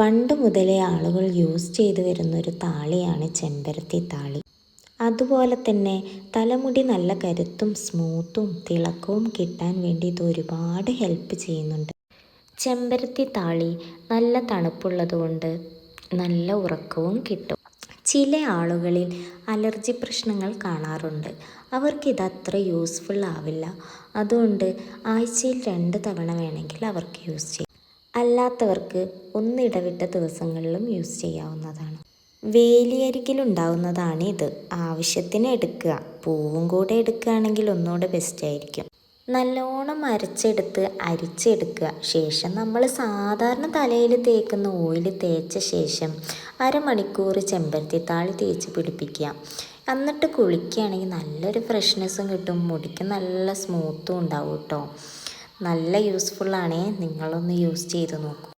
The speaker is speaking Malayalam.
പണ്ട് മുതലേ ആളുകൾ യൂസ് ചെയ്തു വരുന്നൊരു താളിയാണ് ചെമ്പരത്തി താളി. അതുപോലെ തന്നെ തലമുടി നല്ല കരുത്തും സ്മൂത്തും തിളക്കവും കിട്ടാൻ വേണ്ടി ഇത് ഒരുപാട് ഹെൽപ്പ് ചെയ്യുന്നുണ്ട്. ചെമ്പരത്തി താളി നല്ല തണുപ്പുള്ളതുകൊണ്ട് നല്ല ഉറക്കവും കിട്ടും. ചില ആളുകളിൽ അലർജി പ്രശ്നങ്ങൾ കാണാറുണ്ട്. അവർക്കിത് അത്ര യൂസ്ഫുൾ ആവില്ല. അതുകൊണ്ട് ആഴ്ചയിൽ 2 തവണ വേണമെങ്കിൽ അവർക്ക് യൂസ് ചെയ്യാം. അല്ലാത്തവർക്ക് ഒന്നിടവിട്ട ദിവസങ്ങളിലും യൂസ് ചെയ്യാവുന്നതാണ്. വേലിയരികിലുണ്ടാവുന്നതാണ് ഇത്. ആവശ്യത്തിന് എടുക്കുക. പൂവും കൂടെ എടുക്കുകയാണെങ്കിൽ ഒന്നുകൂടെ ബെസ്റ്റ് ആയിരിക്കും. നല്ലോണം അരിച്ചെടുക്കുക. ശേഷം നമ്മൾ സാധാരണ തലയിൽ തേക്കുന്ന ഓയിൽ തേച്ച ശേഷം അരമണിക്കൂർ ചെമ്പരത്തി താളി തേച്ച് പിടിപ്പിക്കുക. എന്നിട്ട് കുളിക്കുകയാണെങ്കിൽ നല്ലൊരു ഫ്രഷ്നെസ്സും കിട്ടും. മുടിക്ക് നല്ല സ്മൂത്തും ഉണ്ടാവും കേട്ടോ. നല്ല യൂസ്ഫുള്ളാണേ. നിങ്ങളൊന്ന് യൂസ് ചെയ്ത് നോക്കൂ.